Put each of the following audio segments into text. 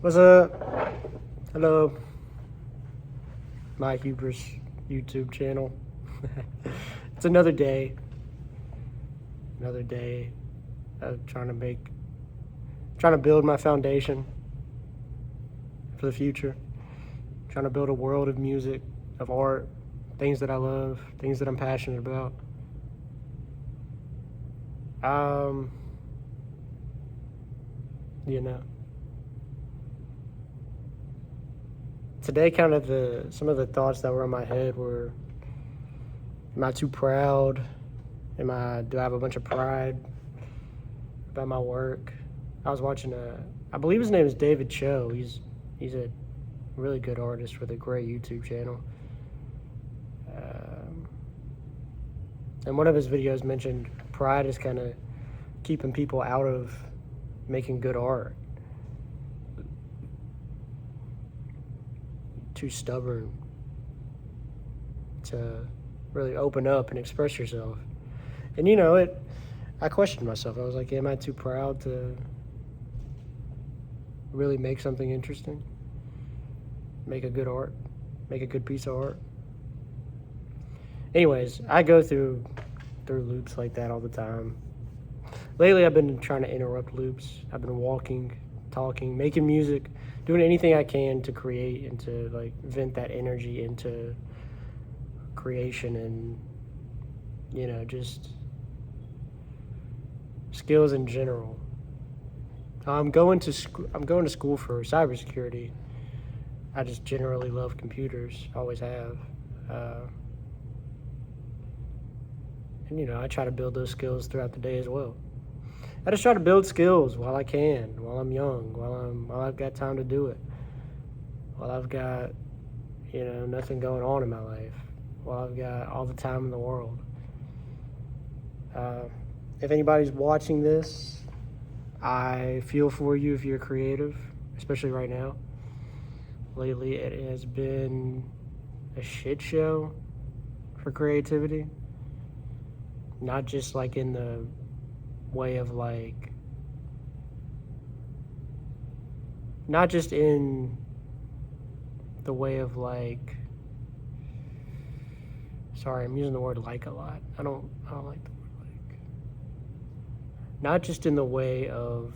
What's up? Hello, my hubris YouTube channel. It's another day of trying to build my foundation for the future. Trying to build a world of music, of art, things that I love, things that I'm passionate about. Um, you know, today kind of some of the thoughts that were in my head were, am I too proud? Do I have a bunch of pride about my work? I was watching I believe his name is David Cho. He's a really good artist with a great YouTube channel. And one of his videos mentioned pride is kind of keeping people out of making good art. Too stubborn to really open up and express yourself. And I questioned myself. I was like, am I too proud to really make something interesting? Make a good art? Make a good piece of art? Anyways, I go through loops like that all the time. Lately, I've been trying to interrupt loops. I've been walking, talking, making music, doing anything I can to create and to vent that energy into creation and just skills in general. I'm going to school for cybersecurity. I just generally love computers, always have. And I try to build those skills throughout the day as well. I just try to build skills while I can, while I'm young, while I've got time to do it, while I've got nothing going on in my life, while I've got all the time in the world. If anybody's watching this, I feel for you if you're creative, especially right now. Lately, it has been a shit show for creativity. Not just in the way of not just in the way of sorry, I'm using the word a lot. I don't like the word like. Not just in the way of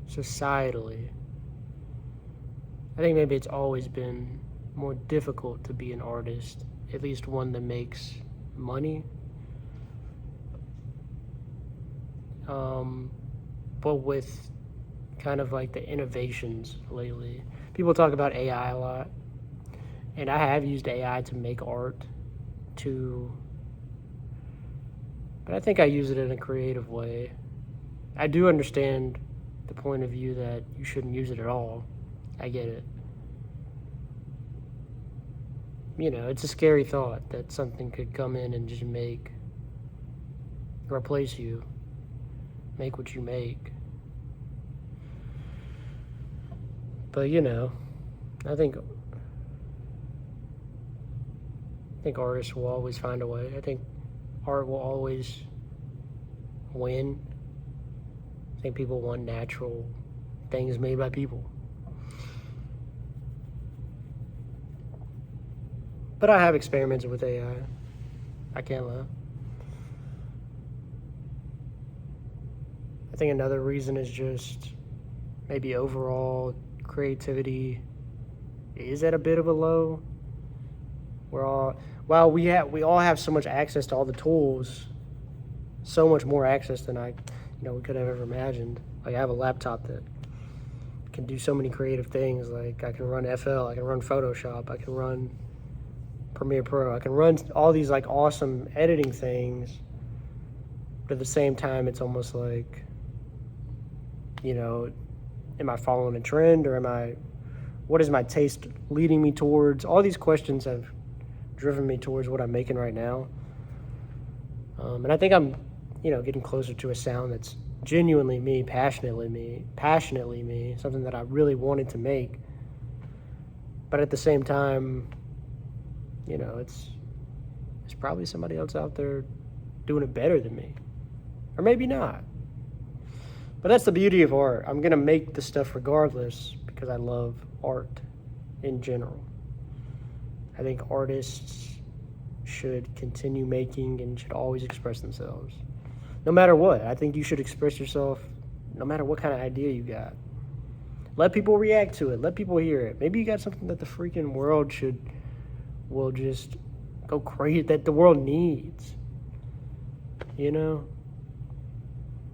societally. I think maybe it's always been more difficult to be an artist, at least one that makes money. But with kind of the innovations lately, people talk about AI a lot, and I have used AI to make art but I think I use it in a creative way. I do understand the point of view that you shouldn't use it at all. I get it. It's a scary thought that something could come in and just replace you, make what you make. But I think artists will always find a way. I think art will always win. I think people want natural things made by people. But I have experimented with AI. I can't lie. I think another reason is just maybe overall creativity is at a bit of a low. We all have so much access to all the tools, so much more access than we could have ever imagined. I have a laptop that can do so many creative things. I can run FL, I can run Photoshop, I can run Premiere Pro, I can run all these awesome editing things. But at the same time, it's almost am I following a trend, or what is my taste leading me towards? All these questions have driven me towards what I'm making right now. And I think I'm, getting closer to a sound that's genuinely me, passionately me, something that I really wanted to make. But at the same time, it's probably somebody else out there doing it better than me. Or maybe not. But that's the beauty of art. I'm going to make the stuff regardless because I love art in general. I think artists should continue making and should always express themselves. No matter what. I think you should express yourself no matter what kind of idea you got. Let people react to it. Let people hear it. Maybe you got something that the freaking world will just go crazy, that the world needs. You know?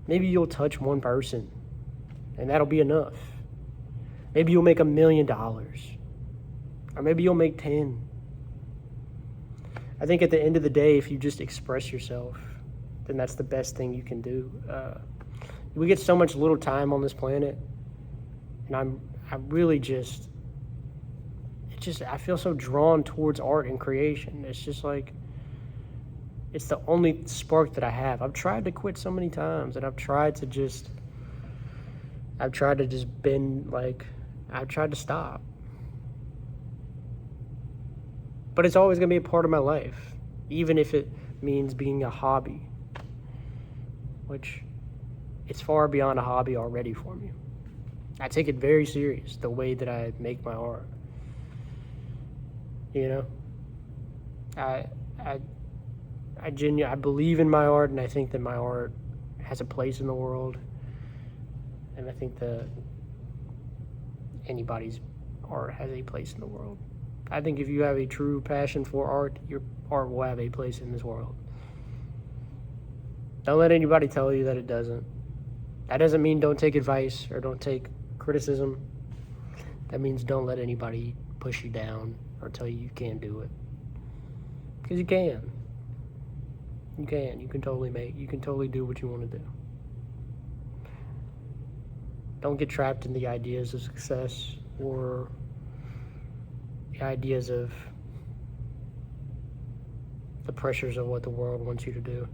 Maybe you'll touch one person, and that'll be enough. Maybe you'll make $1 million. Or maybe you'll make 10. I think at the end of the day, if you just express yourself, then that's the best thing you can do. We get so much little time on this planet, and I really just I feel so drawn towards art and creation. It's just like, it's the only spark that I have. I've tried to quit so many times, and I've tried to just bend, like, I've tried to stop. But it's always going to be a part of my life, even if it means being a hobby, which it's far beyond a hobby already for me. I take it very serious, the way that I make my art. You know? I genuinely believe in my art, and I think that my art has a place in the world. And I think that anybody's art has a place in the world. I think if you have a true passion for art, your art will have a place in this world. Don't let anybody tell you that it doesn't. That doesn't mean don't take advice or don't take criticism. That means don't let anybody push you down or tell you can't do it. Because you can. You can. You can totally do what you want to do. Don't get trapped in the ideas of success or the ideas of the pressures of what the world wants you to do.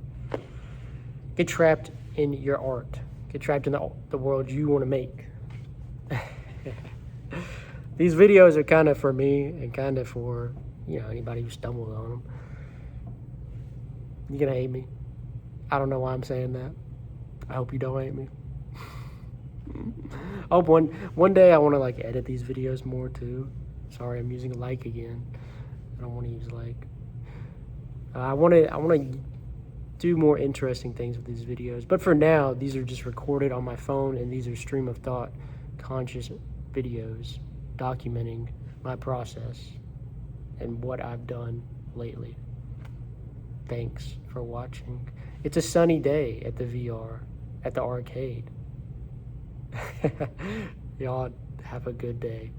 Get trapped in your art. Get trapped in the world you want to make. These videos are kind of for me and kind of for, anybody who stumbled on them. You're going to hate me. I don't know why I'm saying that. I hope you don't hate me. I hope one day I want to edit these videos more too. Sorry, I'm using like again. I don't want to use like. I want to do more interesting things with these videos. But for now, these are just recorded on my phone, and these are stream of thought, conscious videos documenting my process and what I've done lately. Thanks for watching. It's a sunny day at the VR, at the arcade. Y'all have a good day.